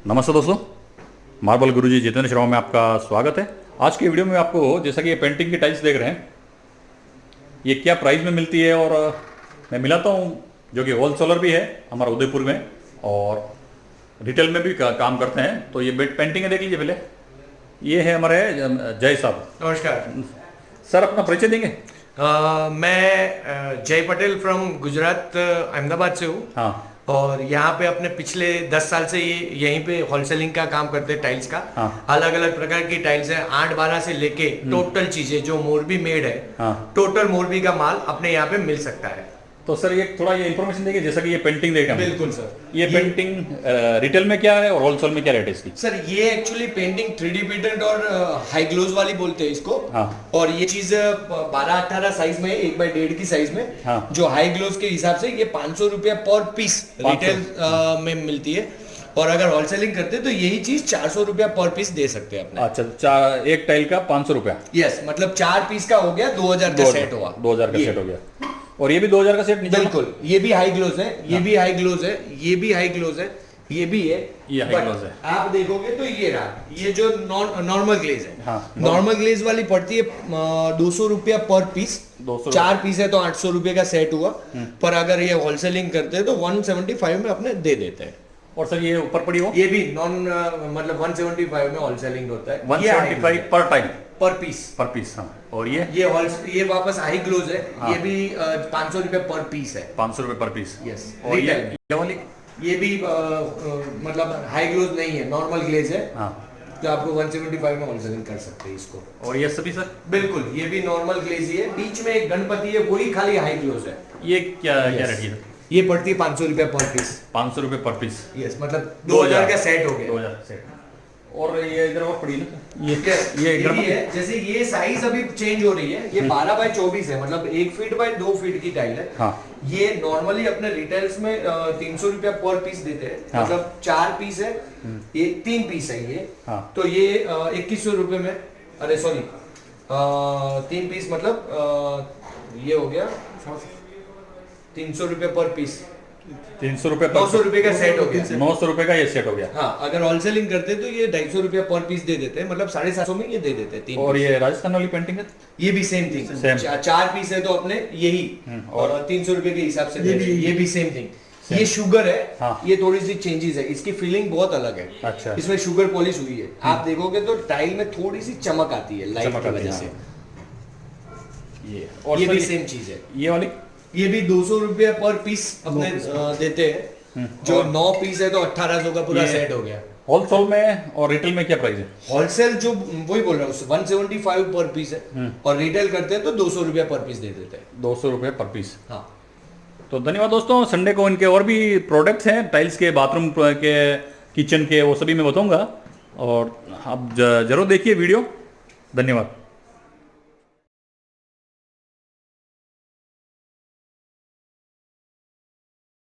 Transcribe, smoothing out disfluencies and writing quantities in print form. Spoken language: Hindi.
नमस्ते दोस्तों, मार्बल गुरुजी जितेंद्र शर्मा में आपका स्वागत है। आज की वीडियो में आपको जैसा कि ये पेंटिंग की टाइल्स देख रहे हैं, ये क्या प्राइस में मिलती है और मैं मिलाता हूँ, जो कि होलसेलर भी है हमारा उदयपुर में और रिटेल में भी काम करते हैं। तो ये पेंटिंग है, देख लीजिए पहले। ये है हमारे जय साहब। नमस्कार सर, अपना परिचय देंगे? मैं जय पटेल फ्रॉम गुजरात अहमदाबाद से हूँ। हाँ। और यहाँ पे अपने पिछले 10 साल से ये यहीं पे होलसेलिंग का काम करते हैं टाइल्स का। हाँ। अलग अलग प्रकार की टाइल्स है, 8-12 से लेके टोटल चीजें जो मोरबी मेड है। हाँ। टोटल मोरबी का माल अपने यहाँ पे मिल सकता है। तो सर ये थोड़ा ये इन्फॉर्मेशन देंगे, जैसा कि ये पेंटिंग देख रहे हैं। बिल्कुल सर। ये पेंटिंग रिटेल में क्या है और होलसेल में क्या रेट है इसकी? सर ये एक्चुअली पेंटिंग 3D प्रिंटेड और हाई ग्लोज वाली बोलते हैं इसको। हाँ। और ये चीज 12-18 साइज में 1/1.5 की साइज में। हाँ। जो हाई ग्लोज के हिसाब से ये 500 रुपया पर पीस रिटेल में मिलती है। और अगर होलसेलिंग करते हैं तो यही चीज 400 रुपया पर पीस दे सकते हैं अपने। अच्छा, एक टाइल का 500 रुपया? यस, मतलब 4 पीस का हो गया, 2000 का सेट हुआ। 2000 का सेट हो गया। और ये भी 2000 का सेट? बिल्कुल, ये भी हाई ग्लोज है, ये भी हाई ग्लोज है, ये भी हाई ग्लोज है, ये भी है, ये हाई ग्लोज है। आप देखोगे तो ये रहा, ये जो नॉर्मल ग्लेज है। हाँ, नॉर्मल ग्लेज वाली पड़ती है 200 रुपया पर पीस। 200 4 पीस है तो 800 रुपये का सेट हुआ। पर अगर ये होलसेलिंग करते हैं तो 175 में अपने दे देते हैं। और सर ये ऊपर पड़ी हो? ये भी मतलब 175 में होलसेलिंग होता है। 175 पर टाइल? पर पीस। पर पीस, हाँ। और ये वापस हाई ग्लोज है। हाँ। ये भी 500 रुपये पर पीस है। 500 रुपये पर पीस? यस। और ये वाली? ये भी मतलब हाई ग्लोज नहीं है, नॉर्मल ग्लेज है। हाँ। तो आपको 175 में होलसेलिंग कर सकते हैं इसको। और ये सभी सर? बिल्कुल, ये भी नॉर्मल ग्लेज ही है। बीच में एक गणपति है, वही खाली हाई ग्लोज है। ये क्या क्या रेट है? ये पड़ती है 500 रुपया पर पीस। 500 रुपये पर पीस? यस, मतलब 2000 का सेट हो गया। 2000 सेट। और ये इधर और पड़ी ना, ये भी है। जैसे ये साइज अभी चेंज हो रही है, ये 12x24 है, मतलब 1 फीट बाय 2 फीट की टाइल है। हाँ। ये नॉर्मली अपने रिटेल्स में 300 रुपया पर पीस देते हैं। हाँ। मतलब 4 पीस है, ये 3 पीस है ये। हाँ। तो ये 2100 रुपये में, अरे सॉरी, 3 पीस मतलब ये हो गया 300 रुपये पर पीस। 300 रुपये? 900 रुपये का सेट हो गया। 900 रुपये का ये सेट हो गया। हाँ, अगर होलसेलिंग करते तो ये 250 रुपया पर पीस दे देते हैं, मतलब 750 में ये दे देते हैं। 3 और ये राजस्थान वाली पेंटिंग है? ये भी सेम थिंग। 4 पीस है तो अपने यही और 300 रुपये के हिसाब से दे रहे हैं। ये भी सेम थिंग। ये शुगर है। हाँ। ये थोड़ी सी चेंजेस है, इसकी फीलिंग बहुत अलग है। अच्छा। इसमें शुगर पॉलिश हुई है, आप देखोगे तो टाइल में थोड़ी सी चमक आती है लाइट की वजह से। और ये भी सेम चीज है। ये वाली? ये भी 200 रुपया पर पीस अपने देते हैं। जो 9 पीस है तो 1800 का पूरा सेट हो गया। होलसेल में और रिटेल में क्या प्राइस है? होलसेल जो वही बोल रहा हूँ 175 पर पीस है, और रिटेल करते हैं तो 200 रुपया पर पीस दे देते हैं। 200 रुपये पर पीस। हाँ। तो धन्यवाद दोस्तों। संडे को इनके और भी प्रोडक्ट्स हैं टाइल्स के, बाथरूम के, किचन के, वो सभी मैं बताऊंगा। और आप जरूर देखिए वीडियो। धन्यवाद।